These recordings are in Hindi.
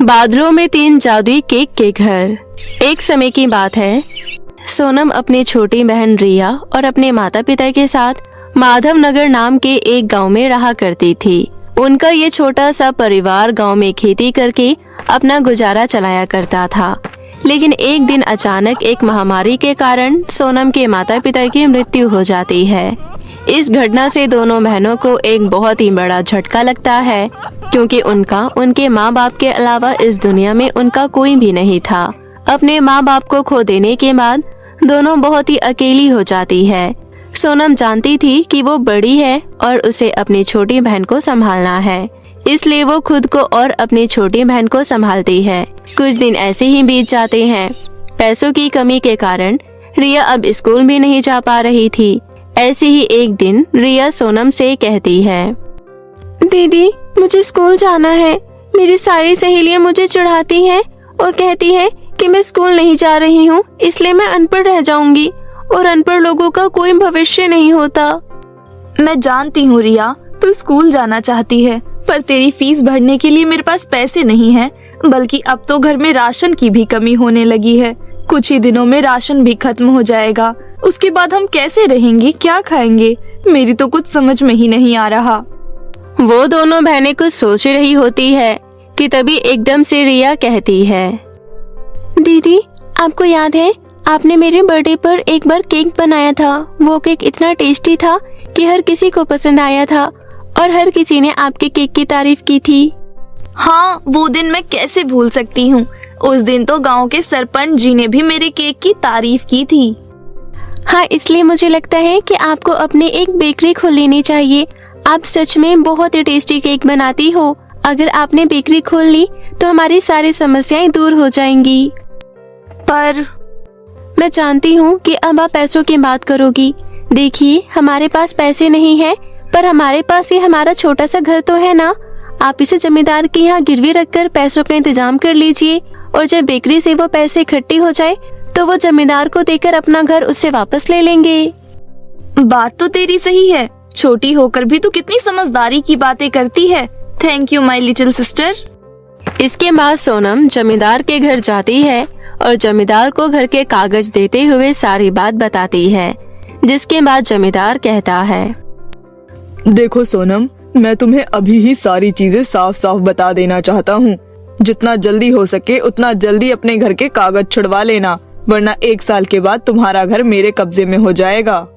बादलों में 3 जादुई केक के घर। एक समय की बात है, सोनम अपनी छोटी बहन रिया और अपने माता पिता के साथ माधव नगर नाम के एक गांव में रहा करती थी। उनका ये छोटा सा परिवार गांव में खेती करके अपना गुजारा चलाया करता था। लेकिन एक दिन अचानक एक महामारी के कारण सोनम के माता पिता की मृत्यु हो जाती है। इस घटना से दोनों बहनों को एक बहुत ही बड़ा झटका लगता है, क्योंकि उनके माँ बाप के अलावा इस दुनिया में उनका कोई भी नहीं था। अपने माँ बाप को खो देने के बाद दोनों बहुत ही अकेली हो जाती है। सोनम जानती थी कि वो बड़ी है और उसे अपनी छोटी बहन को संभालना है, इसलिए वो खुद को और अपनी छोटी बहन को संभालती है। कुछ दिन ऐसे ही बीत जाते हैं। पैसों की कमी के कारण रिया अब स्कूल भी नहीं जा पा रही थी। ऐसे ही एक दिन रिया सोनम से कहती है, दीदी मुझे स्कूल जाना है। मेरी सारी सहेलियां मुझे चिढ़ाती हैं और कहती है कि मैं स्कूल नहीं जा रही हूँ, इसलिए मैं अनपढ़ रह जाऊंगी और अनपढ़ लोगों का कोई भविष्य नहीं होता। मैं जानती हूँ रिया, तू स्कूल जाना चाहती है, पर तेरी फीस भरने के लिए मेरे पास पैसे नहीं है। बल्कि अब तो घर में राशन की भी कमी होने लगी है। कुछ ही दिनों में राशन भी खत्म हो जाएगा। उसके बाद हम कैसे रहेंगे, क्या खाएंगे? मेरी तो कुछ समझ में ही नहीं आ रहा। वो दोनों बहनें कुछ सोच रही होती है कि तभी एकदम से रिया कहती है, दीदी आपको याद है आपने मेरे बर्थडे पर एक बार केक बनाया था। वो केक इतना टेस्टी था कि हर किसी को पसंद आया था और हर किसी ने आपके केक की तारीफ की थी। हाँ, वो दिन मैं कैसे भूल सकती हूँ। उस दिन तो गांव के सरपंच जी ने भी मेरे केक की तारीफ की थी। हाँ, इसलिए मुझे लगता है कि आपको अपने एक बेकरी खोल लेनी चाहिए। आप सच में बहुत ही टेस्टी केक बनाती हो। अगर आपने बेकरी खोल ली तो हमारी सारी समस्याएं दूर हो जाएंगी। पर मैं जानती हूँ कि अब आप पैसों की बात करोगी। देखिए, हमारे पास पैसे नहीं है, पर हमारे पास ये हमारा छोटा सा घर तो है ना। आप इसे जमींदार के यहाँ गिरवी रखकर पैसों का इंतजाम कर लीजिए और जब बेकरी से वो पैसे इकट्ठी हो जाए तो वो जमींदार को देकर अपना घर उससे वापस ले लेंगे। बात तो तेरी सही है। छोटी होकर भी तू कितनी समझदारी की बातें करती है। Thank you my little sister. इसके बाद सोनम जमींदार के घर जाती है और जमींदार को घर के कागज देते हुए सारी बात बताती है। जिसके बाद जमींदार कहता है, देखो सोनम, मैं तुम्हें अभी ही सारी चीजें साफ साफ बता देना चाहता हूँ। जितना जल्दी हो सके उतना जल्दी अपने घर के कागज छुड़वा लेना, वरना 1 साल के बाद तुम्हारा घर मेरे कब्जे में हो जाएगा।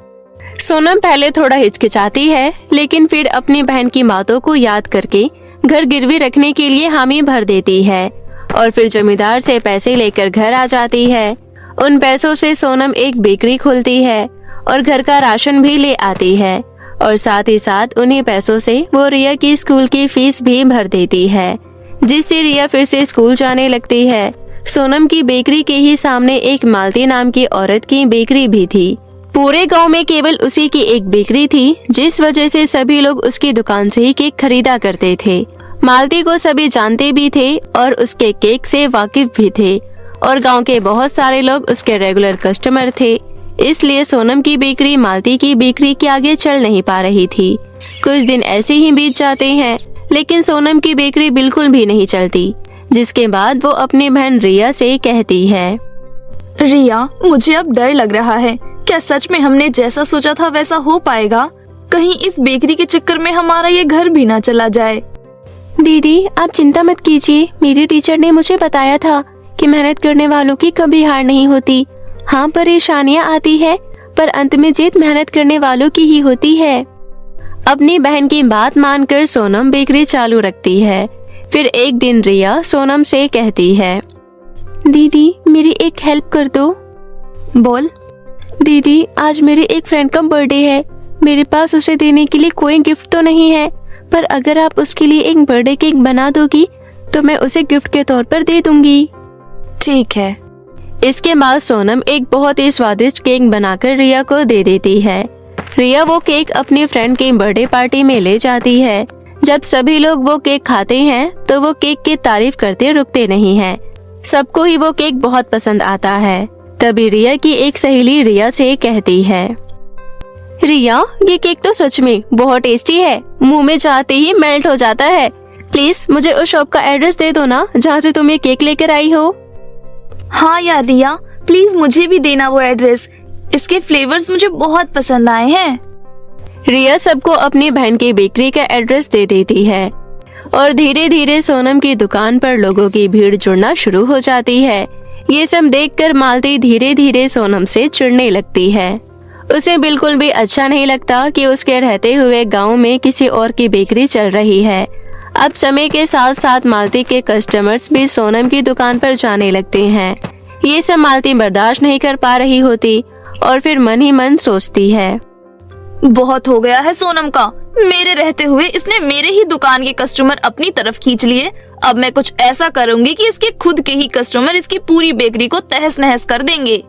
सोनम पहले थोड़ा हिचकिचाती है, लेकिन फिर अपनी बहन की बातों को याद करके घर गिरवी रखने के लिए हामी भर देती है और फिर जमींदार से पैसे लेकर घर आ जाती है। उन पैसों से सोनम एक बेकरी खोलती है और घर का राशन भी ले आती है और साथ ही साथ उन्हीं पैसों से वो रिया की स्कूल की फीस भी भर देती है, जिससे रिया फिर से स्कूल जाने लगती है। सोनम की बेकरी के ही सामने एक मालती नाम की औरत की बेकरी भी थी। पूरे गांव में केवल उसी की एक बेकरी थी, जिस वजह से सभी लोग उसकी दुकान से ही केक खरीदा करते थे। मालती को सभी जानते भी थे और उसके केक से वाकिफ भी थे और गांव के बहुत सारे लोग उसके रेगुलर कस्टमर थे। इसलिए सोनम की बेकरी मालती की बेकरी के आगे चल नहीं पा रही थी। कुछ दिन ऐसे ही बीत जाते हैं, लेकिन सोनम की बेकरी बिल्कुल भी नहीं चलती। जिसके बाद वो अपनी बहन रिया से कहती है, रिया मुझे अब डर लग रहा है। क्या सच में हमने जैसा सोचा था वैसा हो पाएगा? कहीं इस बेकरी के चक्कर में हमारा ये घर भी ना चला जाए। दीदी आप चिंता मत कीजिए। मेरी टीचर ने मुझे बताया था कि मेहनत करने वालों की कभी हार नहीं होती। हाँ, परेशानियाँ आती है, पर अंत में जीत मेहनत करने वालों की ही होती है। अपनी बहन की बात मानकर सोनम बेकरी चालू रखती है। फिर एक दिन रिया सोनम से कहती है, दीदी मेरी एक हेल्प कर दो। बोल। दीदी आज मेरे एक फ्रेंड का बर्थडे है। मेरे पास उसे देने के लिए कोई गिफ्ट तो नहीं है, पर अगर आप उसके लिए एक बर्थडे केक बना दोगी तो मैं उसे गिफ्ट के तौर पर दे दूंगी। ठीक है। इसके बाद सोनम एक बहुत ही स्वादिष्ट केक बनाकर रिया को दे देती है। रिया वो केक अपनी फ्रेंड की बर्थडे पार्टी में ले जाती है। जब सभी लोग वो केक खाते हैं तो वो केक की तारीफ करते रुकते नहीं हैं। सबको ही वो केक बहुत पसंद आता है। तभी रिया की एक सहेली रिया से कहती है, रिया ये केक तो सच में बहुत टेस्टी है, मुंह में जाते ही मेल्ट हो जाता है। प्लीज मुझे उस शॉप का एड्रेस दे दो ना, जहाँ से तुम ये केक लेकर आई हो। हाँ यार रिया, प्लीज मुझे भी देना वो एड्रेस। इसके फ्लेवर्स मुझे बहुत पसंद आए हैं। रिया सबको अपनी बहन की बेकरी का एड्रेस दे देती है और धीरे धीरे सोनम की दुकान पर लोगों की भीड़ जुड़ना शुरू हो जाती है। ये सब देखकर मालती धीरे धीरे सोनम से चिढ़ने लगती है। उसे बिल्कुल भी अच्छा नहीं लगता कि उसके रहते हुए गांव में किसी और की बेकरी चल रही है। अब समय के साथ साथ मालती के कस्टमर्स भी सोनम की दुकान पर जाने लगते हैं। ये सब मालती बर्दाश्त नहीं कर पा रही होती और फिर मन ही मन सोचती है, बहुत हो गया है सोनम का। मेरे रहते हुए इसने मेरे ही दुकान के कस्टमर अपनी तरफ खींच लिए। अब मैं कुछ ऐसा करूंगी कि इसके खुद के ही कस्टमर इसकी पूरी बेकरी को तहस नहस कर देंगे।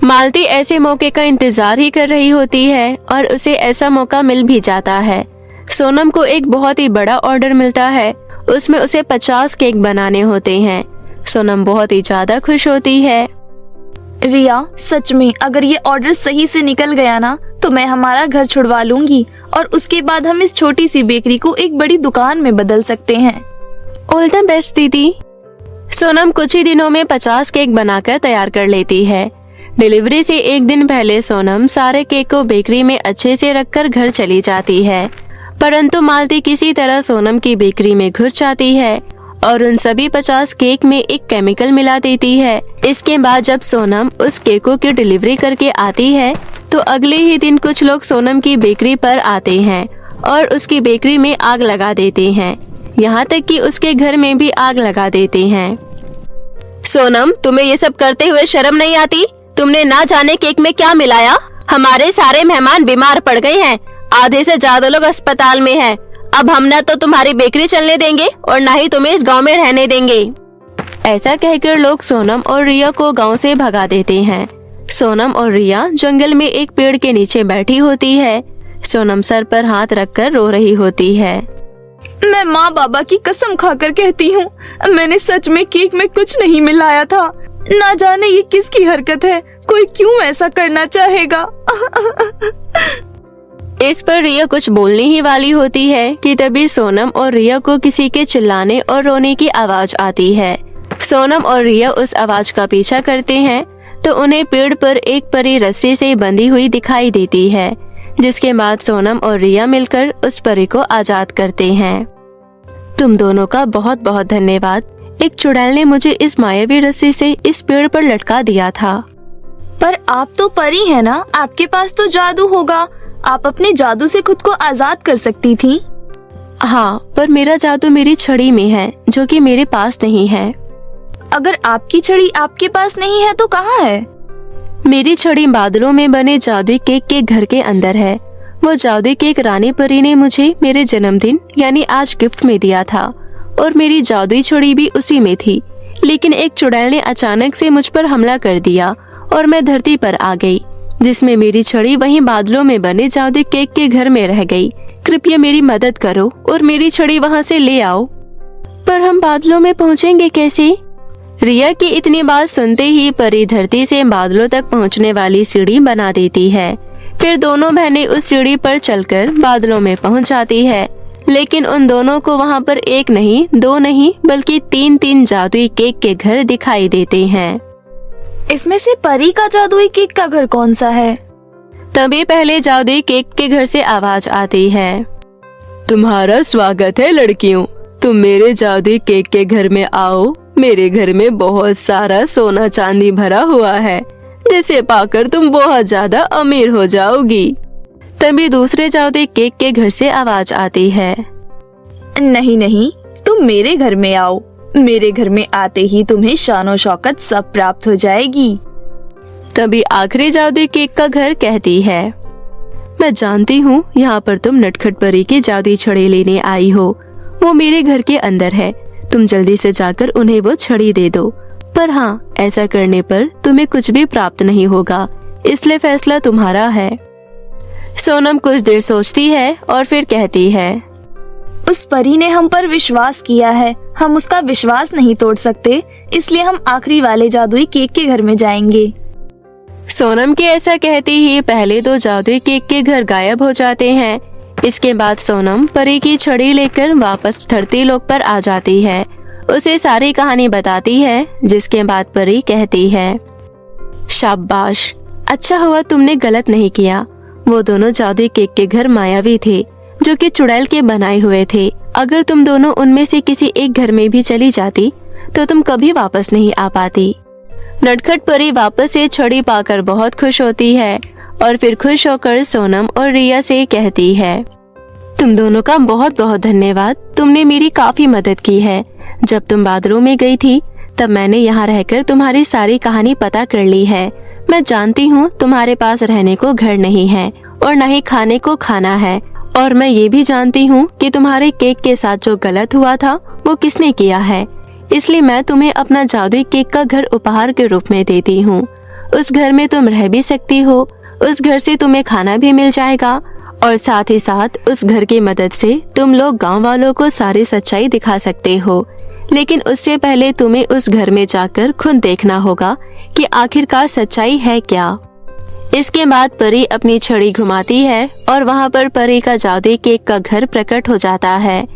मालती ऐसे मौके का इंतजार ही कर रही होती है और उसे ऐसा मौका मिल भी जाता है। सोनम को एक बहुत ही बड़ा ऑर्डर मिलता है। उसमें उसे 50 केक बनाने होते हैं। सोनम बहुत ही ज्यादा खुश होती है। रिया, सच में अगर ये ऑर्डर सही से निकल गया ना, तो मैं हमारा घर छुड़वा लूंगी और उसके बाद हम इस छोटी सी बेकरी को एक बड़ी दुकान में बदल सकते हैं। ऑल द बेस्ट दीदी। सोनम कुछ ही दिनों में 50 केक बनाकर तैयार कर लेती है। डिलीवरी से एक दिन पहले सोनम सारे केक को बेकरी में अच्छे से रखकर घर चली जाती है, परंतु मालती किसी तरह सोनम की बेकरी में घुस जाती है और उन सभी 50 केक में एक केमिकल मिला देती है। इसके बाद जब सोनम उस केकों की डिलीवरी करके आती है तो अगले ही दिन कुछ लोग सोनम की बेकरी पर आते हैं और उसकी बेकरी में आग लगा देते हैं। यहाँ तक कि उसके घर में भी आग लगा देते हैं। सोनम, तुम्हें ये सब करते हुए शर्म नहीं आती? तुमने ना जाने केक में क्या मिलाया। हमारे सारे मेहमान बीमार पड़ गए हैं, आधे से ज्यादा लोग अस्पताल में हैं। अब हम ना तो तुम्हारी बेकरी चलने देंगे और ना ही तुम्हें इस गांव में रहने देंगे। ऐसा कहकर लोग सोनम और रिया को गांव से भगा देते हैं। सोनम और रिया जंगल में एक पेड़ के नीचे बैठी होती है। सोनम सर पर हाथ रखकर रो रही होती है। मैं माँ बाबा की कसम खाकर कहती हूँ, मैंने सच में केक में कुछ नहीं मिलाया था। ना जाने ये किसकी हरकत है, कोई क्यों ऐसा करना चाहेगा। इस पर रिया कुछ बोलने ही वाली होती है कि तभी सोनम और रिया को किसी के चिल्लाने और रोने की आवाज आती है। सोनम और रिया उस आवाज का पीछा करते हैं तो उन्हें पेड़ पर एक परी रस्सी से बंधी हुई दिखाई देती है, जिसके बाद सोनम और रिया मिलकर उस परी को आजाद करते हैं। तुम दोनों का बहुत बहुत धन्यवाद। एक चुड़ैल ने मुझे इस मायावी रस्सी से इस पेड़ पर लटका दिया था। पर आप तो परी है ना, आपके पास तो जादू होगा। आप अपने जादू से खुद को आजाद कर सकती थी। हाँ, पर मेरा जादू मेरी छड़ी में है, जो कि मेरे पास नहीं है। अगर आपकी छड़ी आपके पास नहीं है तो कहाँ है? मेरी छड़ी बादलों में बने जादुई केक के घर के अंदर है। वो जादुई केक रानी परी ने मुझे मेरे जन्मदिन यानी आज गिफ्ट में दिया था और मेरी जादुई छड़ी भी उसी में थी। लेकिन एक चुड़ैल ने अचानक से मुझ पर हमला कर दिया और मैं धरती पर आ गई, जिसमें मेरी छड़ी वहीं बादलों में बने जादुई केक के घर में रह गई। कृपया मेरी मदद करो और मेरी छड़ी वहाँ से ले आओ। पर हम बादलों में पहुँचेंगे कैसे? रिया की इतनी बात सुनते ही परी धरती से बादलों तक पहुँचने वाली सीढ़ी बना देती है। फिर दोनों बहनें उस सीढ़ी पर चलकर बादलों में पहुँच जाती है। लेकिन उन दोनों को वहाँ पर एक नहीं, दो नहीं, बल्कि 3-3 जादुई केक के घर दिखाई देते हैं। इसमें से परी का जादुई केक का घर कौन सा है? तभी पहले जादुई केक के घर से आवाज आती है, तुम्हारा स्वागत है लड़कियों, तुम मेरे जादुई केक के घर में आओ। मेरे घर में बहुत सारा सोना चांदी भरा हुआ है, जिसे पाकर तुम बहुत ज्यादा अमीर हो जाओगी। तभी दूसरे जादुई केक के घर से आवाज आती है, नहीं नहीं, तुम मेरे घर में आओ। मेरे घर में आते ही तुम्हें शानो शौकत सब प्राप्त हो जाएगी। तभी आखिरी जादुई केक का घर कहती है, मैं जानती हूँ यहाँ पर तुम नटखट परी की जादुई छड़ी लेने आई हो। वो मेरे घर के अंदर है, तुम जल्दी से जाकर उन्हें वो छड़ी दे दो। पर हाँ, ऐसा करने पर तुम्हें कुछ भी प्राप्त नहीं होगा, इसलिए फैसला तुम्हारा है। सोनम कुछ देर सोचती है और फिर कहती है, उस परी ने हम पर विश्वास किया है, हम उसका विश्वास नहीं तोड़ सकते, इसलिए हम आखिरी वाले जादुई केक के घर में जाएंगे। सोनम के ऐसा कहते ही पहले 2 जादुई केक के घर गायब हो जाते हैं। इसके बाद सोनम परी की छड़ी लेकर वापस धरती लोक पर आ जाती है। उसे सारी कहानी बताती है, जिसके बाद परी कहती है, शाबाश, अच्छा हुआ तुमने गलत नहीं किया। वो दोनों जादुई केक के घर मायावी थे, जो कि चुड़ैल के बनाए हुए थे। अगर तुम दोनों उनमें से किसी एक घर में भी चली जाती तो तुम कभी वापस नहीं आ पाती। नटखट परी वापस से छड़ी पाकर बहुत खुश होती है और फिर खुश होकर सोनम और रिया से कहती है, तुम दोनों का बहुत बहुत धन्यवाद, तुमने मेरी काफी मदद की है। जब तुम बादलों में गई थी तब मैंने यहाँ रहकर तुम्हारी सारी कहानी पता कर ली है। मैं जानती हूँ तुम्हारे पास रहने को घर नहीं है और न ही खाने को खाना है, और मैं ये भी जानती हूँ कि तुम्हारे केक के साथ जो गलत हुआ था वो किसने किया है। इसलिए मैं तुम्हें अपना जादुई केक का घर उपहार के रूप में देती हूँ। उस घर में तुम रह भी सकती हो, उस घर से तुम्हें खाना भी मिल जाएगा और साथ ही साथ उस घर की मदद से तुम लोग गांव वालों को सारी सच्चाई दिखा सकते हो। लेकिन उससे पहले तुम्हें उस घर में जाकर खुद देखना होगा कि आखिरकार सच्चाई है क्या। इसके बाद परी अपनी छड़ी घुमाती है और वहाँ पर परी का जादुई केक का घर प्रकट हो जाता है।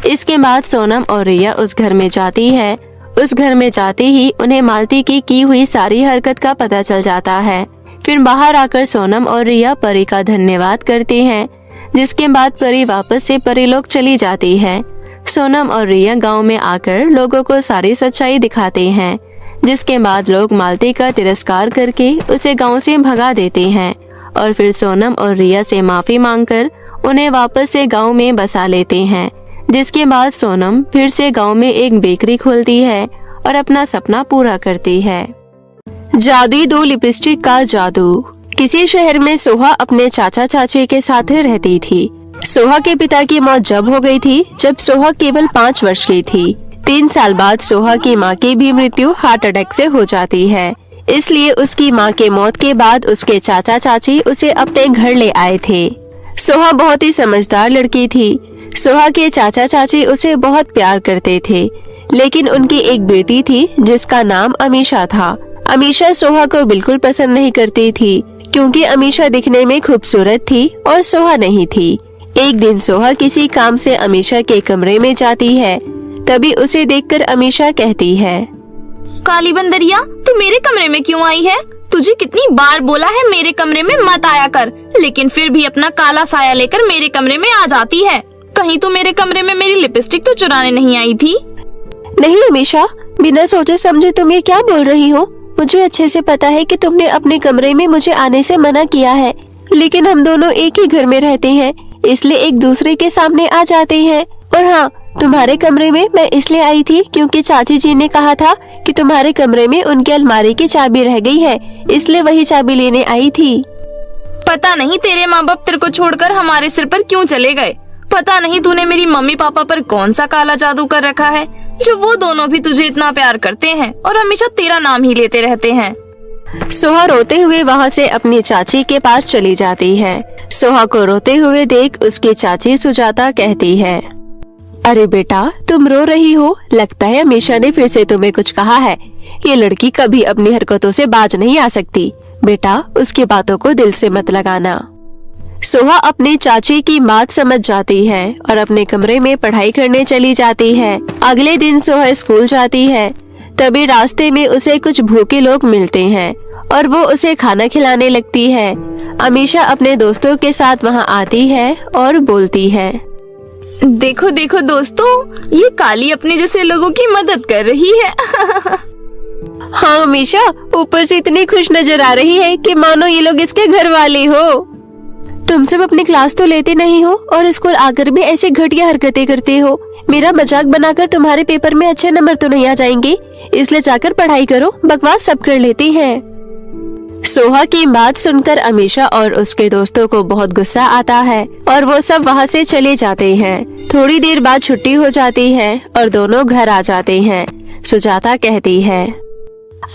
इसके बाद सोनम और रिया उस घर में जाती है। उस घर में जाते ही उन्हें मालती की हुई सारी हरकत का पता चल जाता है। फिर बाहर आकर सोनम और रिया परी का धन्यवाद करते हैं, जिसके बाद परी वापस से परी लोग चली जाती है। सोनम और रिया गांव में आकर लोगों को सारी सच्चाई दिखाते हैं, जिसके बाद लोग मालती का तिरस्कार करके उसे गांव से भगा देते हैं और फिर सोनम और रिया से माफी मांगकर उन्हें वापस से गांव में बसा लेते हैं। जिसके बाद सोनम फिर से गांव में एक बेकरी खोलती है और अपना सपना पूरा करती है। जादुई 2 लिपस्टिक का जादू। किसी शहर में सोहा अपने चाचा चाची के साथ रहती थी। सोहा के पिता की मौत जब हो गई थी जब सोहा केवल 5 वर्ष की थी। 3 साल बाद सोहा की माँ की भी मृत्यु हार्ट अटैक से हो जाती है। इसलिए उसकी माँ के मौत के बाद उसके चाचा चाची उसे अपने घर ले आए थे। सोहा बहुत ही समझदार लड़की थी। सोहा के चाचा चाची उसे बहुत प्यार करते थे, लेकिन उनकी एक बेटी थी जिसका नाम अमीशा था। अमीशा सोहा को बिल्कुल पसंद नहीं करती थी, क्योंकि अमीशा दिखने में खूबसूरत थी और सोहा नहीं थी। एक दिन सोहा किसी काम से अमीशा के कमरे में जाती है। तभी उसे देखकर अमीशा कहती है, काली बंदरिया, तू मेरे कमरे में क्यों आई है? तुझे कितनी बार बोला है मेरे कमरे में मत आया कर, लेकिन फिर भी अपना काला साया लेकर मेरे कमरे में आ जाती है। कहीं तू मेरे कमरे में मेरी लिपस्टिक तो चुराने नहीं आई थी? नहीं अमीशा, बिना सोचे समझे तुम ये क्या बोल रही हो? मुझे अच्छे से पता है कि तुमने अपने कमरे में मुझे आने से मना किया है, लेकिन हम दोनों एक ही घर में रहते हैं, इसलिए एक दूसरे के सामने आ जाते हैं। और हाँ, तुम्हारे कमरे में मैं इसलिए आई थी क्योंकि चाची जी ने कहा था कि तुम्हारे कमरे में उनकी अलमारी की चाबी रह गई है, इसलिए वही चाबी लेने आई थी। पता नहीं तेरे माँ बाप तेरे को छोड़कर हमारे सिर पर क्यों चले गए। पता नहीं तूने मेरी मम्मी पापा पर कौन सा काला जादू कर रखा है, जो वो दोनों भी तुझे इतना प्यार करते हैं और हमेशा तेरा नाम ही लेते रहते हैं। सोहा रोते हुए वहाँ से अपनी चाची के पास चली जाती है। सोहा को रोते हुए देख उसकी चाची सुजाता कहती है, अरे बेटा, तुम रो रही हो, लगता है अमीशा ने फिर से तुम्हें कुछ कहा है। ये लड़की कभी अपनी हरकतों से बाज नहीं आ सकती। बेटा, उसकी बातों को दिल से मत लगाना। सोहा अपनी चाची की बात समझ जाती है और अपने कमरे में पढ़ाई करने चली जाती है। अगले दिन सोहा स्कूल जाती है। तभी रास्ते में उसे कुछ भूखे लोग मिलते हैं और वो उसे खाना खिलाने लगती है। अमीशा अपने दोस्तों के साथ वहाँ आती है और बोलती है, देखो देखो दोस्तों, ये काली अपने जैसे लोगों की मदद कर रही है। हाँ अमीशा, ऊपर से इतनी खुश नजर आ रही है कि मानो ये लोग इसके घर वाले हो। तुम सब अपनी क्लास तो लेते नहीं हो और स्कूल आकर भी ऐसे घटिया हरकतें करते हो। मेरा मजाक बनाकर तुम्हारे पेपर में अच्छे नंबर तो नहीं आ जाएंगे, इसलिए जाकर पढ़ाई करो, बकवास सब कर लेते हैं। सोहा की बात सुनकर अमीशा और उसके दोस्तों को बहुत गुस्सा आता है और वो सब वहाँ से चले जाते हैं। थोड़ी देर बाद छुट्टी हो जाती है और दोनों घर आ जाते हैं। सुजाता कहती है,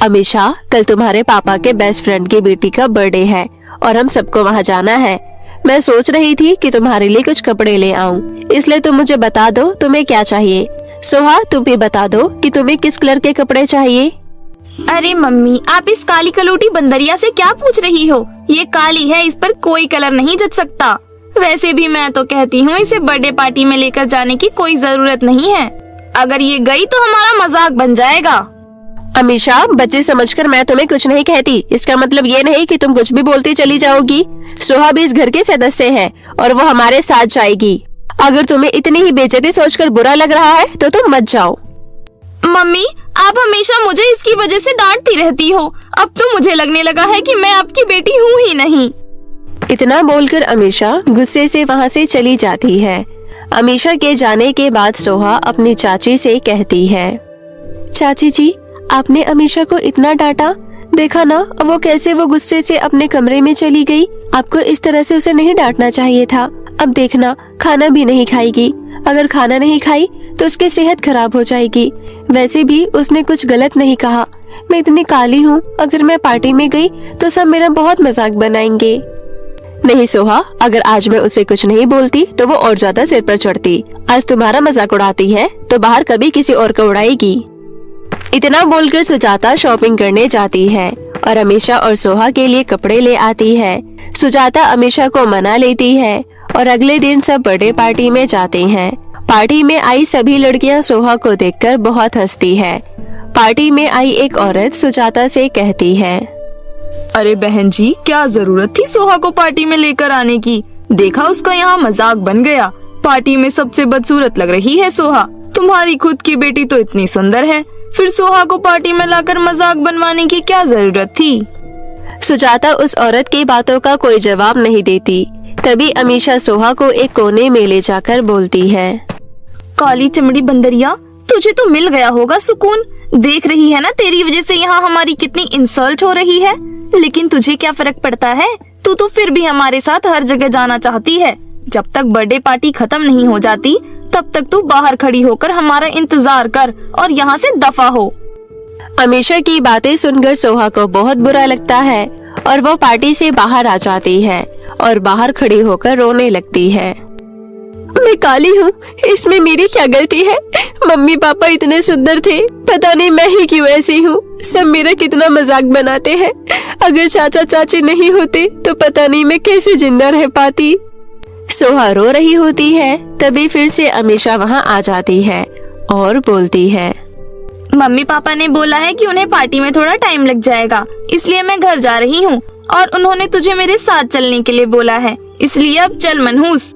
अमीशा, कल तुम्हारे पापा के बेस्ट फ्रेंड की बेटी का बर्थडे है और हम सबको वहाँ जाना है। मैं सोच रही थी कि तुम्हारे लिए कुछ कपड़े ले आऊं, इसलिए तुम मुझे बता दो तुम्हें क्या चाहिए। सोहा, तुम भी बता दो कि तुम्हें किस कलर के कपड़े चाहिए। अरे मम्मी, आप इस काली कलोटी बंदरिया से क्या पूछ रही हो? ये काली है, इस पर कोई कलर नहीं जच सकता। वैसे भी मैं तो कहती हूँ इसे बर्थडे पार्टी में लेकर जाने की कोई जरूरत नहीं है। अगर ये गई तो हमारा मजाक बन जाएगा। अमीशा, बच्चे समझकर मैं तुम्हें कुछ नहीं कहती। इसका मतलब ये नहीं कि तुम कुछ भी बोलती चली जाओगी। सोहा भी इस घर के सदस्य है और वो हमारे साथ जाएगी। अगर तुम्हें इतनी ही बेइज्जती सोचकर बुरा लग रहा है तो तुम मत जाओ। मम्मी, आप हमेशा मुझे इसकी वजह से डांटती रहती हो। अब तो मुझे लगने लगा है कि मैं आपकी बेटी हूँ ही नहीं। इतना बोलकर अमीशा गुस्से से वहाँ से चली जाती है। अमीशा के जाने के बाद सोहा अपनी चाची से कहती है, चाची जी, आपने अमीशा को इतना डांटा, देखा ना वो कैसे वो गुस्से से अपने कमरे में चली गई। आपको इस तरह से उसे नहीं डांटना चाहिए था। अब देखना, खाना भी नहीं खाएगी। अगर खाना नहीं खाई तो उसकी सेहत खराब हो जाएगी। वैसे भी उसने कुछ गलत नहीं कहा। मैं इतनी काली हूँ, अगर मैं पार्टी में गई तो सब मेरा बहुत मजाक बनाएंगे। नहीं सोहा, अगर आज मैं उसे कुछ नहीं बोलती तो वो और ज्यादा सिर पर चढ़ती। आज तुम्हारा मजाक उड़ाती है तो बाहर कभी किसी और को उड़ाएगी। इतना बोलकर सुजाता शॉपिंग करने जाती है और अमीशा और सोहा के लिए कपड़े ले आती है। सुजाता अमीशा को मना लेती है और अगले दिन सब बर्थडे पार्टी में जाते हैं। पार्टी में आई सभी लड़कियां सोहा को देखकर बहुत हंसती है। पार्टी में आई एक औरत सुजाता से कहती है, अरे बहन जी, क्या जरूरत थी सोहा को पार्टी में लेकर आने की। देखा उसका यहाँ मजाक बन गया। पार्टी में सबसे बदसूरत लग रही है सोहा। तुम्हारी खुद की बेटी तो इतनी सुंदर है, फिर सोहा को पार्टी में लाकर मजाक बनवाने की क्या जरूरत थी। सुजाता उस औरत की बातों का कोई जवाब नहीं देती। तभी अमीशा सोहा को एक कोने में ले जाकर बोलती है, काली चमड़ी बंदरिया, तुझे तो मिल गया होगा सुकून। देख रही है ना, तेरी वजह से यहाँ हमारी कितनी इंसल्ट हो रही है। लेकिन तुझे क्या फर्क पड़ता है, तू तो फिर भी हमारे साथ हर जगह जाना चाहती है। जब तक बर्थडे पार्टी खत्म नहीं हो जाती तब तक तू बाहर खड़ी होकर हमारा इंतजार कर और यहाँ से दफा हो। अमीशा की बातें सुनकर सोहा को बहुत बुरा लगता है और वो पार्टी से बाहर आ जाती है और बाहर खड़ी होकर रोने लगती है। मैं काली हूँ, इसमें मेरी क्या गलती है। मम्मी पापा इतने सुंदर थे, पता नहीं मैं ही क्यों ऐसी हूँ। सब मेरा कितना मजाक बनाते हैं। अगर चाचा चाची नहीं होते तो पता नहीं मैं कैसे जिंदा रह पाती। सोहा रो रही होती है। तभी फिर से अमीशा वहाँ आ जाती है और बोलती है, मम्मी पापा ने बोला है कि उन्हें पार्टी में थोड़ा टाइम लग जाएगा, इसलिए मैं घर जा रही हूँ और उन्होंने तुझे मेरे साथ चलने के लिए बोला है, इसलिए अब चल मनहूस।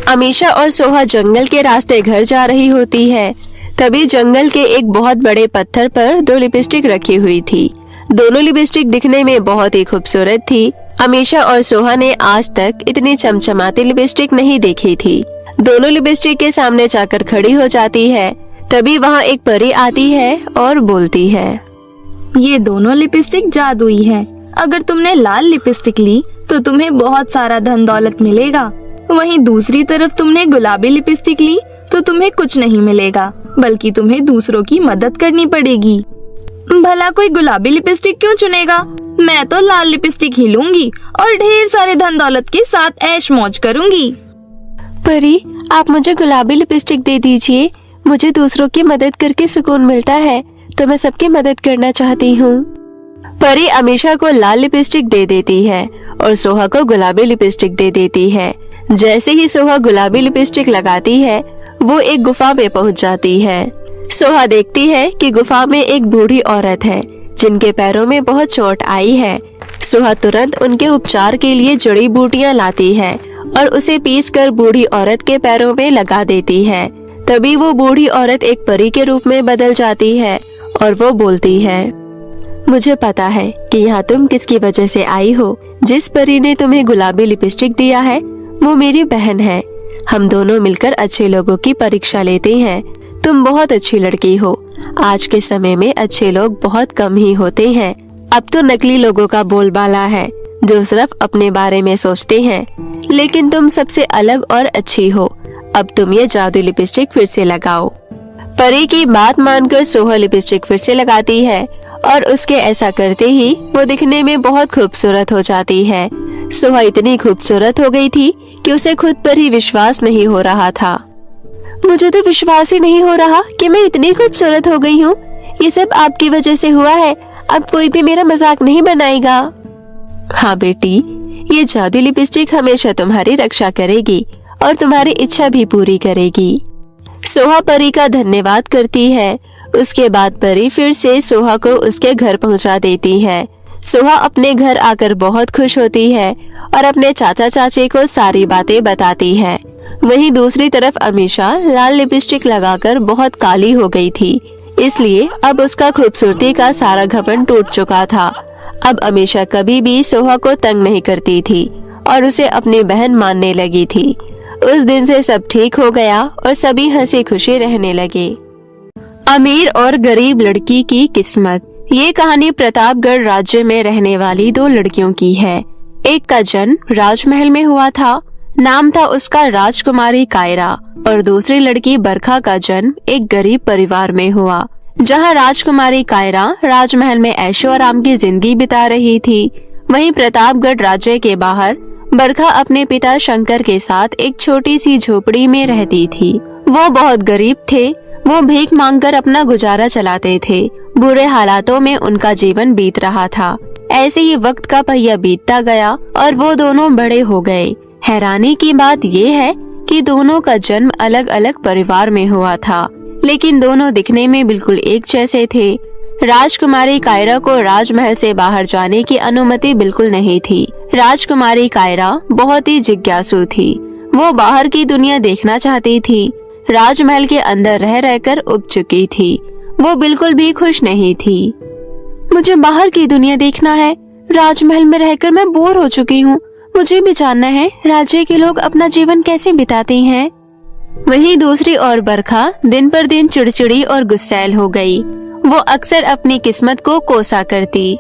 अमीशा और सोहा जंगल के रास्ते घर जा रही होती है। तभी जंगल के एक बहुत बड़े पत्थर पर 2 लिपस्टिक रखी हुई थी। दोनों लिपस्टिक दिखने में बहुत ही खूबसूरत थी। अमीशा और सोहा ने आज तक इतनी चमचमाती लिपस्टिक नहीं देखी थी। दोनों लिपस्टिक के सामने जाकर खड़ी हो जाती है। तभी वहाँ एक परी आती है और बोलती है, ये दोनों लिपस्टिक जादुई है। अगर तुमने लाल लिपस्टिक ली तो तुम्हें बहुत सारा धन दौलत मिलेगा। वहीं दूसरी तरफ तुमने गुलाबी लिपस्टिक ली तो तुम्हें कुछ नहीं मिलेगा, बल्कि तुम्हें दूसरों की मदद करनी पड़ेगी। भला कोई गुलाबी लिपस्टिक क्यों चुनेगा? मैं तो लाल लिपस्टिक ही लूंगी और ढेर सारे धन दौलत के साथ ऐश मौज करूंगी। परी, आप मुझे गुलाबी लिपस्टिक दे दीजिए। मुझे दूसरों की मदद करके सुकून मिलता है, तो मैं सबकी मदद करना चाहती हूँ। परी अमीशा को लाल लिपस्टिक दे देती है और सोहा को गुलाबी लिपस्टिक दे देती है। जैसे ही सोहा गुलाबी लिपस्टिक लगाती है वो एक गुफा में पहुंच जाती है। सोहा देखती है कि गुफा में एक बूढ़ी औरत है जिनके पैरों में बहुत चोट आई है। सोहा तुरंत उनके उपचार के लिए जड़ी बूटियां लाती है और उसे पीसकर बूढ़ी औरत के पैरों में लगा देती है। तभी वो बूढ़ी औरत एक परी के रूप में बदल जाती है और वो बोलती है, मुझे पता है कि यहाँ तुम किसकी वजह से आई हो। जिस परी ने तुम्हें गुलाबी लिपस्टिक दिया है वो मेरी बहन है। हम दोनों मिलकर अच्छे लोगों की परीक्षा लेते हैं। तुम बहुत अच्छी लड़की हो। आज के समय में अच्छे लोग बहुत कम ही होते हैं। अब तो नकली लोगों का बोलबाला है जो सिर्फ अपने बारे में सोचते हैं, लेकिन तुम सबसे अलग और अच्छी हो। अब तुम ये जादू लिपस्टिक फिर से लगाओ। परी की बात मानकर सोहा लिपस्टिक फिर से लगाती है और उसके ऐसा करते ही वो दिखने में बहुत खूबसूरत हो जाती है। सोहा इतनी खूबसूरत हो गई थी कि उसे खुद पर ही विश्वास नहीं हो रहा था। मुझे तो विश्वास ही नहीं हो रहा कि मैं इतनी खूबसूरत हो गई हूँ। ये सब आपकी वजह से हुआ है। अब कोई भी मेरा मजाक नहीं बनाएगा। हाँ बेटी, ये जादू लिपस्टिक हमेशा तुम्हारी रक्षा करेगी और तुम्हारी इच्छा भी पूरी करेगी। सोहा परी का धन्यवाद करती है। उसके बाद परी फिर से सोहा को उसके घर पहुंचा देती है। सोहा अपने घर आकर बहुत खुश होती है और अपने चाचा चाची को सारी बातें बताती है। वहीं दूसरी अमीशा अमीशा लाल लिपस्टिक लगाकर बहुत काली हो गई थी, इसलिए अब उसका खूबसूरती का सारा घमंड टूट चुका था। अब अमीशा कभी भी सोहा को तंग नहीं करती थी और उसे अपनी बहन मानने लगी थी। उस दिन से सब ठीक हो गया और सभी हंसी खुशी रहने लगे। अमीर और गरीब लड़की की किस्मत। ये कहानी प्रतापगढ़ राज्य में रहने वाली दो लड़कियों की है। एक का जन्म राजमहल में हुआ था, नाम था उसका राजकुमारी कायरा, और दूसरी लड़की बरखा का जन्म एक गरीब परिवार में हुआ। जहां राजकुमारी कायरा राजमहल में ऐशो आराम की जिंदगी बिता रही थी, वहीं प्रतापगढ़ राज्य के बाहर बरखा अपने पिता शंकर के साथ एक छोटी सी झोपड़ी में रहती थी। वो बहुत गरीब थे। वो भीख मांगकर अपना गुजारा चलाते थे। बुरे हालातों में उनका जीवन बीत रहा था। ऐसे ही वक्त का पहिया बीतता गया और वो दोनों बड़े हो गए। हैरानी की बात ये है कि दोनों का जन्म अलग अलग परिवार में हुआ था, लेकिन दोनों दिखने में बिल्कुल एक जैसे थे। राजकुमारी कायरा को राजमहल से बाहर जाने की अनुमति बिल्कुल नहीं थी। राजकुमारी कायरा बहुत ही जिज्ञासु थी। वो बाहर की दुनिया देखना चाहती थी। राजमहल के अंदर रह रहकर उब चुकी थी। वो बिल्कुल भी खुश नहीं थी। मुझे बाहर की दुनिया देखना है। राजमहल में रहकर मैं बोर हो चुकी हूँ। मुझे भी जानना है राज्य के लोग अपना जीवन कैसे बिताते हैं। वहीं दूसरी ओर बरखा दिन पर दिन चिड़चिड़ी और गुस्सैल हो गई। वो अक्सर अपनी किस्मत को कोसा करती।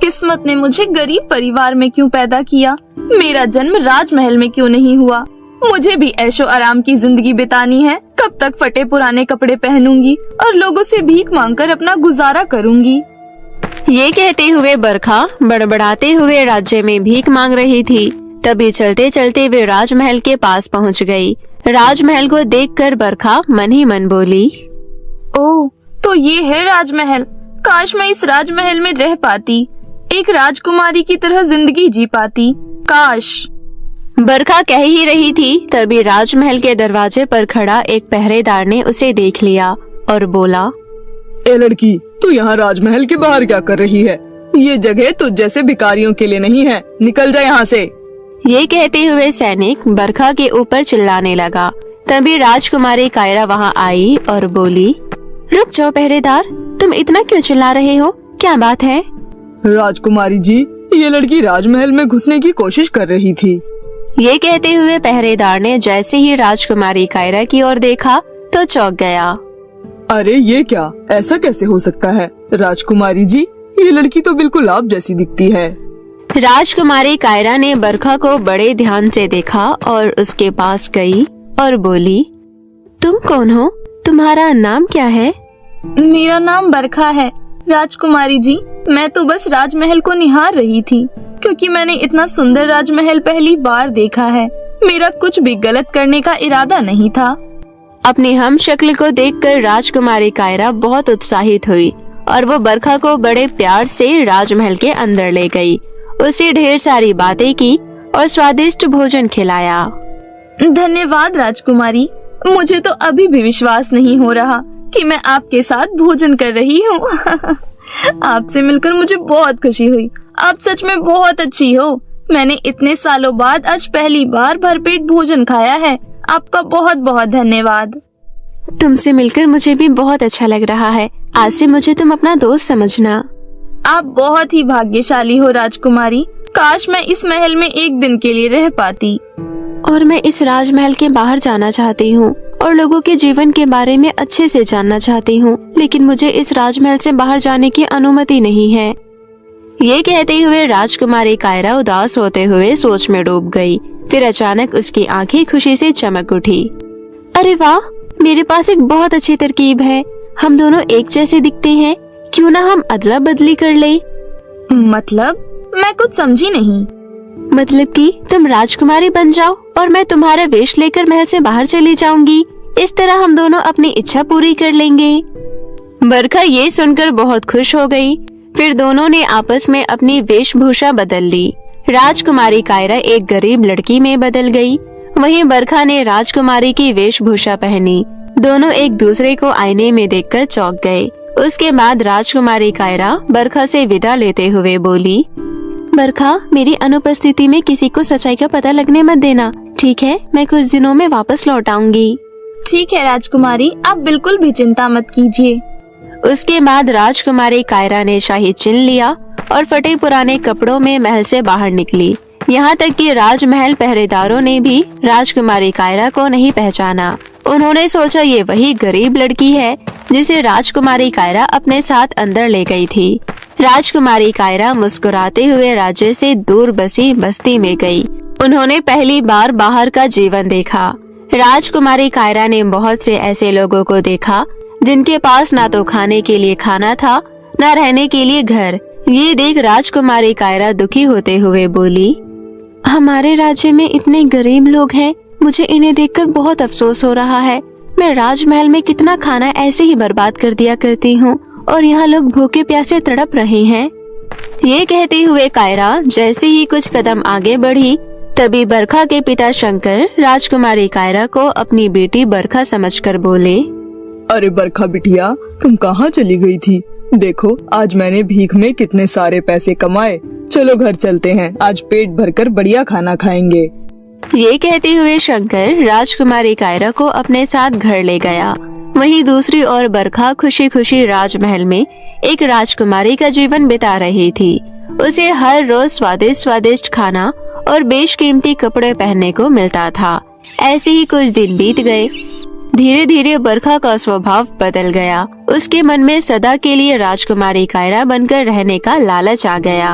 किस्मत ने मुझे गरीब परिवार में क्यों पैदा किया? मेरा जन्म राजमहल में क्यों नहीं हुआ? मुझे भी ऐशो आराम की जिंदगी बितानी है। कब तक फटे पुराने कपड़े पहनूंगी और लोगों से भीख मांगकर अपना गुजारा करूंगी। ये कहते हुए बरखा बड़बड़ाते हुए राज्य में भीख मांग रही थी। तभी चलते चलते वे राजमहल के पास पहुंच गई। राजमहल को देखकर बरखा मन ही मन बोली, ओह, तो ये है राजमहल। काश मैं इस राजमहल में रह पाती, एक राजकुमारी की तरह जिंदगी जी पाती। काश। बरखा कह ही रही थी, तभी राजमहल के दरवाजे पर खड़ा एक पहरेदार ने उसे देख लिया और बोला, ए लड़की, तू यहाँ राजमहल के बाहर क्या कर रही है? ये जगह तुझ जैसे भिखारियों के लिए नहीं है, निकल जा यहाँ से। ये कहते हुए सैनिक बरखा के ऊपर चिल्लाने लगा। तभी राजकुमारी कायरा वहाँ आई और बोली, रुक जाओ पहरेदार, तुम इतना क्यों चिल्ला रहे हो? क्या बात है? राजकुमारी जी, ये लड़की राजमहल में घुसने की कोशिश कर रही थी। ये कहते हुए पहरेदार ने जैसे ही राजकुमारी कायरा की ओर देखा तो चौंक गया। अरे ये क्या, ऐसा कैसे हो सकता है? राजकुमारी जी, ये लड़की तो बिल्कुल आप जैसी दिखती है। राजकुमारी कायरा ने बरखा को बड़े ध्यान से देखा और उसके पास गई और बोली, तुम कौन हो? तुम्हारा नाम क्या है? मेरा नाम बरखा है राजकुमारी जी। मैं तो बस राजमहल को निहार रही थी, क्योंकि मैंने इतना सुंदर राजमहल पहली बार देखा है। मेरा कुछ भी गलत करने का इरादा नहीं था। अपनी हम शक्ल को देखकर राजकुमारी कायरा बहुत उत्साहित हुई और वो बरखा को बड़े प्यार से राजमहल के अंदर ले गई। उसे ढेर सारी बातें की और स्वादिष्ट भोजन खिलाया। धन्यवाद राजकुमारी। मुझे तो अभी भी विश्वास नहीं हो रहा कि मैं आपके साथ भोजन कर रही हूँ। आपसे मिलकर मुझे बहुत खुशी हुई। आप सच में बहुत अच्छी हो। मैंने इतने सालों बाद आज पहली बार भरपेट भोजन खाया है। आपका बहुत बहुत धन्यवाद। तुमसे मिलकर मुझे भी बहुत अच्छा लग रहा है। आज से मुझे तुम अपना दोस्त समझना। आप बहुत ही भाग्यशाली हो राजकुमारी। काश मैं इस महल में एक दिन के लिए रह पाती। और मैं इस राजमहल के बाहर जाना चाहती हूँ और लोगों के जीवन के बारे में अच्छे से जानना चाहती हूँ, लेकिन मुझे इस राजमहल से बाहर जाने की अनुमति नहीं है। ये कहते हुए राजकुमारी कायरा उदास होते हुए सोच में डूब गई। फिर अचानक उसकी आंखें खुशी से चमक उठी। अरे वाह, मेरे पास एक बहुत अच्छी तरकीब है। हम दोनों एक जैसे दिखते हैं, क्यों ना हम अदला बदली कर ले? मतलब? मैं कुछ समझी नहीं। मतलब कि तुम राजकुमारी बन जाओ और मैं तुम्हारा वेश लेकर महल से बाहर चली जाऊंगी। इस तरह हम दोनों अपनी इच्छा पूरी कर लेंगे। बरखा ये सुनकर बहुत खुश हो गई। फिर दोनों ने आपस में अपनी वेशभूषा बदल ली। राजकुमारी कायरा एक गरीब लड़की में बदल गई, वहीं बरखा ने राजकुमारी की वेशभूषा पहनी। दोनों एक दूसरे को आईने में देखकर चौंक गए। उसके बाद राजकुमारी कायरा बरखा से विदा लेते हुए बोली, बरखा, मेरी अनुपस्थिति में किसी को सच्चाई का पता लगने मत देना, ठीक है? मैं कुछ दिनों में वापस लौट आऊंगी। ठीक है राजकुमारी, आप बिल्कुल भी चिंता मत कीजिए। उसके बाद राजकुमारी कायरा ने शाही चिन्ह लिया और फटे पुराने कपड़ों में महल से बाहर निकली। यहाँ तक कि राजमहल पहरेदारों ने भी राजकुमारी कायरा को नहीं पहचाना। उन्होंने सोचा ये वही गरीब लड़की है जिसे राजकुमारी कायरा अपने साथ अंदर ले गई थी। राजकुमारी कायरा मुस्कुराते हुए राज्य से दूर बसी बस्ती में गई। उन्होंने पहली बार बाहर का जीवन देखा। राजकुमारी कायरा ने बहुत से ऐसे लोगों को देखा जिनके पास ना तो खाने के लिए खाना था, ना रहने के लिए घर। ये देख राजकुमारी कायरा दुखी होते हुए बोली, हमारे राज्य में इतने गरीब लोग हैं, मुझे इन्हें देखकर बहुत अफसोस हो रहा है। मैं राजमहल में कितना खाना ऐसे ही बर्बाद कर दिया करती हूँ और यहाँ लोग भूखे प्यासे तड़प रहे हैं। ये कहते हुए कायरा जैसे ही कुछ कदम आगे बढ़ी, तभी बरखा के पिता शंकर राजकुमारी कायरा को अपनी बेटी बरखा समझकर बोले, अरे बरखा बिटिया, तुम कहाँ चली गई थी? देखो, आज मैंने भीख में कितने सारे पैसे कमाए। चलो घर चलते हैं, आज पेट भरकर बढ़िया खाना खाएंगे। ये कहते हुए शंकर राजकुमारी कायरा को अपने साथ घर ले गया। वहीं दूसरी ओर बरखा खुशी खुशी राजमहल में एक राजकुमारी का जीवन बिता रही थी। उसे हर रोज स्वादिष्ट स्वादिष्ट खाना और बेशकीमती कपड़े पहनने को मिलता था। ऐसे ही कुछ दिन बीत गए। धीरे धीरे बरखा का स्वभाव बदल गया। उसके मन में सदा के लिए राजकुमारी कायरा बनकर रहने का लालच आ गया।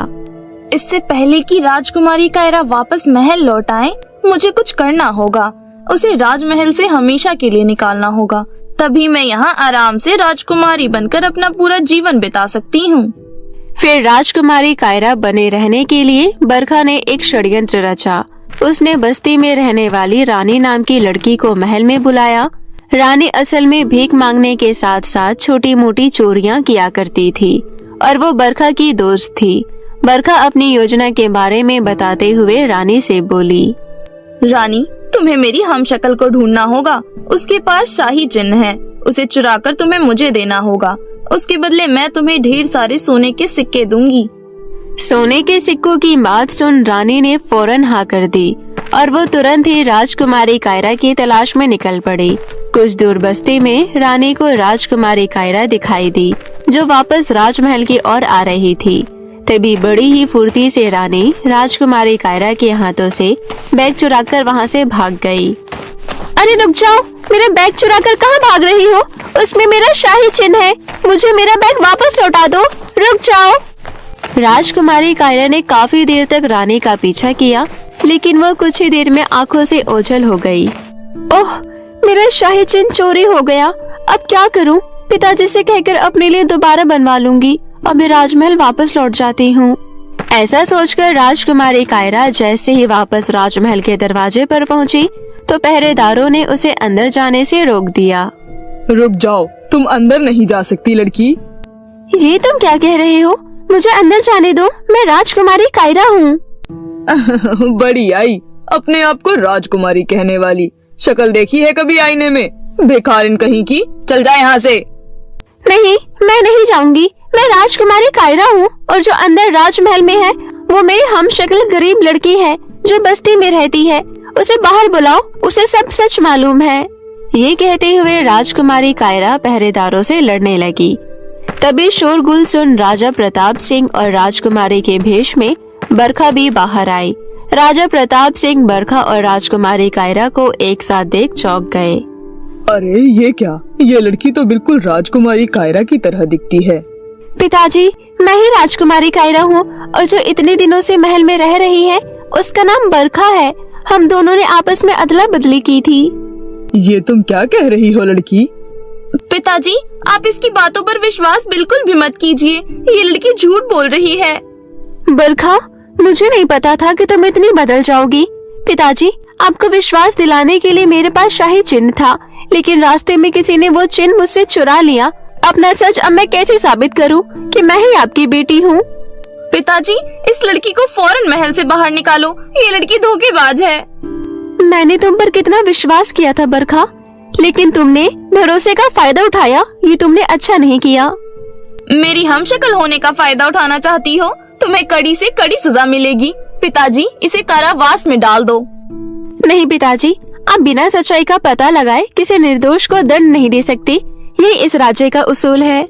इससे पहले कि राजकुमारी कायरा वापस महल लौट आए, मुझे कुछ करना होगा। उसे राजमहल से हमेशा के लिए निकालना होगा, तभी मैं यहाँ आराम से राजकुमारी बनकर अपना पूरा जीवन बिता सकती हूँ। फिर राजकुमारी कायरा बने रहने के लिए बरखा ने एक षड्यंत्र रचा। उसने बस्ती में रहने वाली रानी नाम की लड़की को महल में बुलाया। रानी असल में भीख मांगने के साथ साथ छोटी मोटी चोरियां किया करती थी और वो बरखा की दोस्त थी। बरखा अपनी योजना के बारे में बताते हुए रानी से बोली, रानी, तुम्हें मेरी हमशक्ल को ढूंढना होगा। उसके पास शाही चिन्ह है, उसे चुराकर तुम्हें मुझे देना होगा। उसके बदले मैं तुम्हें ढेर सारे सोने के सिक्के दूंगी। सोने के सिक्कों की बात सुन रानी ने फौरन हाँ कर दी और वो तुरंत ही राजकुमारी कायरा की तलाश में निकल पड़ी। कुछ दूर बस्ती में रानी को राजकुमारी कायरा दिखाई दी, जो वापस राजमहल की ओर आ रही थी। तभी बड़ी ही फुर्ती से रानी राजकुमारी कायरा के हाथों से बैग चुराकर वहाँ से भाग गई। अरे रुक जाओ, मेरा बैग चुराकर कहाँ भाग रही हो? उसमें मेरा शाही चिन्ह है, मुझे मेरा बैग वापस लौटा दो, रुक जाओ। राजकुमारी कायरा ने काफी देर तक रानी का पीछा किया, लेकिन वो कुछ ही देर में आंखों से ओझल हो गई। ओह, मेरा शाही चिन्ह चोरी हो गया, अब क्या करूं? पिताजी से कहकर अपने लिए दोबारा बनवा लूंगी। अब मैं राजमहल वापस लौट जाती हूँ। ऐसा सोचकर राजकुमारी कायरा जैसे ही वापस राजमहल के दरवाजे पर पहुँची तो पहरेदारों ने उसे अंदर जाने से रोक दिया। रुक जाओ, तुम अंदर नहीं जा सकती लड़की। ये तुम क्या कह रहे हो? मुझे अंदर जाने दो, मैं राजकुमारी कायरा हूँ। बड़ी आई, अपने आप को राजकुमारी कहने वाली। शक्ल देखी है कभी आईने में? बेकारिन कहीं की, चल जा यहाँ से। नहीं, मैं नहीं जाऊंगी। मैं राजकुमारी कायरा हूँ और जो अंदर राजमहल में है वो मेरी हमशक्ल गरीब लड़की है जो बस्ती में रहती है। उसे बाहर बुलाओ, उसे सब सच मालूम है। ये कहते हुए राजकुमारी कायरा पहरेदारों से लड़ने लगी। तभी शोरगुल सुन राजा प्रताप सिंह और राजकुमारी के भेष में बरखा भी बाहर आई। राजा प्रताप सिंह बरखा और राजकुमारी कायरा को एक साथ देख चौंक गए। अरे ये क्या? ये लड़की तो बिल्कुल राजकुमारी कायरा की तरह दिखती है। पिताजी, मैं ही राजकुमारी कायरा हूँ और जो इतने दिनों से महल में रह रही है उसका नाम बरखा है। हम दोनों ने आपस में अदला बदली की थी। ये तुम क्या कह रही हो लड़की? पिताजी, आप इसकी बातों पर विश्वास बिल्कुल भी मत कीजिए। ये लड़की झूठ बोल रही है। बरखा, मुझे नहीं पता था कि तुम इतनी बदल जाओगी। पिताजी, आपको विश्वास दिलाने के लिए मेरे पास शाही चिन्ह था, लेकिन रास्ते में किसी ने वो चिन्ह मुझसे चुरा लिया। अपना सच अब मैं कैसे साबित करूं कि मैं ही आपकी बेटी हूँ? पिताजी, इस लड़की को फौरन महल से बाहर निकालो। ये लड़की धोखेबाज है। मैंने तुम पर कितना विश्वास किया था बरखा, लेकिन तुमने भरोसे का फायदा उठाया। ये तुमने अच्छा नहीं किया। मेरी हमशक्ल होने का फायदा उठाना चाहती हो? तुम्हें कड़ी से कड़ी सजा मिलेगी। पिताजी, इसे कारावास में डाल दो। नहीं पिताजी, आप बिना सच्चाई का पता लगाए किसी निर्दोष को दंड नहीं दे सकते। ये इस राज्य का उसूल है।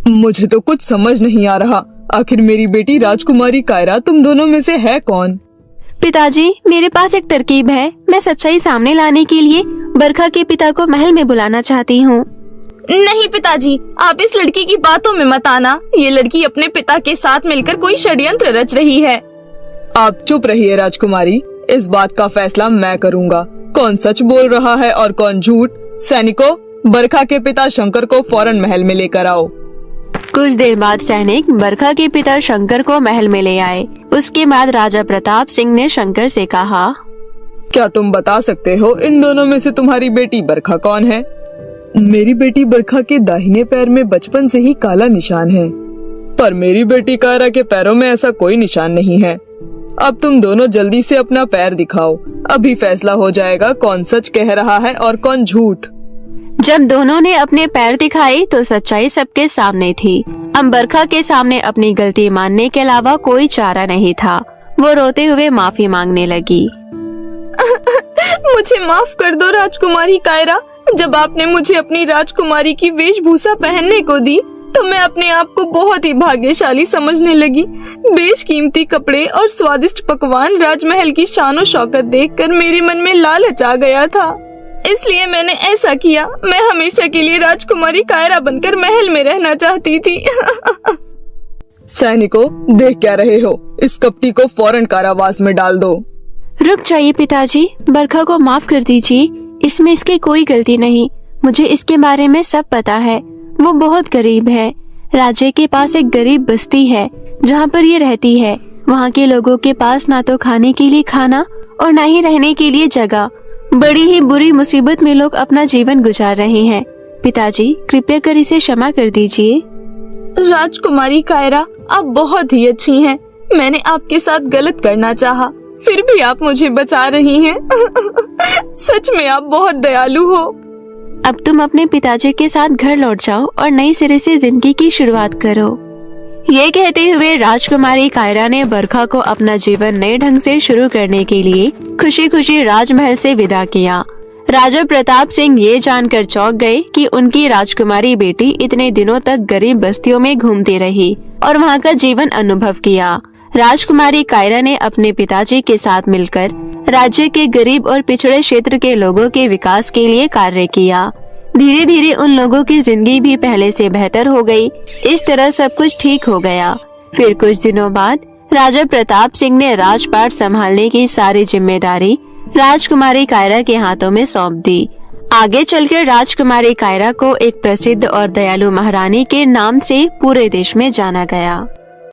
मुझे तो कुछ समझ नहीं आ रहा। आखिर मेरी बेटी राजकुमारी कायरा तुम दोनों में से है कौन? पिताजी, मेरे पास एक तरकीब है। मैं सच्चाई सामने लाने के लिए बरखा के पिता को महल में बुलाना चाहती हूँ। नहीं पिताजी, आप इस लड़की की बातों में मत आना। ये लड़की अपने पिता के साथ मिलकर कोई षड्यंत्र रच रही है। आप चुप रहिए राजकुमारी, इस बात का फैसला मैं करूँगा। कौन सच बोल रहा है और कौन झूठ। सैनिकों, बरखा के पिता शंकर को फौरन महल में लेकर आओ। कुछ देर बाद सैनिक बरखा के पिता शंकर को महल में ले आए। उसके बाद राजा प्रताप सिंह ने शंकर से कहा, क्या तुम बता सकते हो इन दोनों में से तुम्हारी बेटी बरखा कौन है? मेरी बेटी बरखा के दाहिने पैर में बचपन से ही काला निशान है, पर मेरी बेटी कायरा के पैरों में ऐसा कोई निशान नहीं है। अब तुम दोनों जल्दी से अपना पैर दिखाओ, अभी फैसला हो जाएगा कौन सच कह रहा है और कौन झूठ। जब दोनों ने अपने पैर दिखाए तो सच्चाई सबके सामने थी। अब बरखा के सामने अपनी गलती मानने के अलावा कोई चारा नहीं था। वो रोते हुए माफी मांगने लगी। मुझे माफ कर दो राजकुमारी कायरा। जब आपने मुझे अपनी राजकुमारी की वेशभूषा पहनने को दी तो मैं अपने आप को बहुत ही भाग्यशाली समझने लगी। बेशकीमती कपड़े और स्वादिष्ट पकवान, राजमहल की शानो शौकत देखकर मेरे मन में लालच आ गया था, इसलिए मैंने ऐसा किया। मैं हमेशा के लिए राजकुमारी कायरा बनकर महल में रहना चाहती थी। सैनिकों, देख क्या रहे हो? इस कपटी को फौरन कारावास में डाल दो। रुक जाइए पिताजी, बरखा को माफ कर दीजिए। इसमें इसकी कोई गलती नहीं। मुझे इसके बारे में सब पता है। वो बहुत गरीब है। राज्य के पास एक गरीब बस्ती है जहाँ पर ये रहती है। वहाँ के लोगों के पास ना तो खाने के लिए खाना और ना ही रहने के लिए जगह। बड़ी ही बुरी मुसीबत में लोग अपना जीवन गुजार रहे हैं। पिताजी, कृपया कर इसे क्षमा कर दीजिए। राजकुमारी कायरा, आप बहुत ही अच्छी हैं। मैंने आपके साथ गलत करना चाहा, फिर भी आप मुझे बचा रही हैं। सच में आप बहुत दयालु हो। अब तुम अपने पिताजी के साथ घर लौट जाओ और नई सिरे से जिंदगी की शुरुआत करो। ये कहते हुए राजकुमारी कायरा ने बरखा को अपना जीवन नए ढंग से शुरू करने के लिए खुशी खुशी राजमहल से विदा किया। राजा प्रताप सिंह ये जानकर चौंक गए कि उनकी राजकुमारी बेटी इतने दिनों तक गरीब बस्तियों में घूमती रही और वहाँ का जीवन अनुभव किया। राजकुमारी कायरा ने अपने पिताजी के साथ मिलकर राज्य के गरीब और पिछड़े क्षेत्र के लोगों के विकास के लिए कार्य किया। धीरे धीरे उन लोगों की जिंदगी भी पहले से बेहतर हो गई। इस तरह सब कुछ ठीक हो गया। फिर कुछ दिनों बाद राजा प्रताप सिंह ने राजपाट संभालने की सारी जिम्मेदारी राजकुमारी कायरा के हाथों में सौंप दी। आगे चलकर राजकुमारी कायरा को एक प्रसिद्ध और दयालु महारानी के नाम से पूरे देश में जाना गया।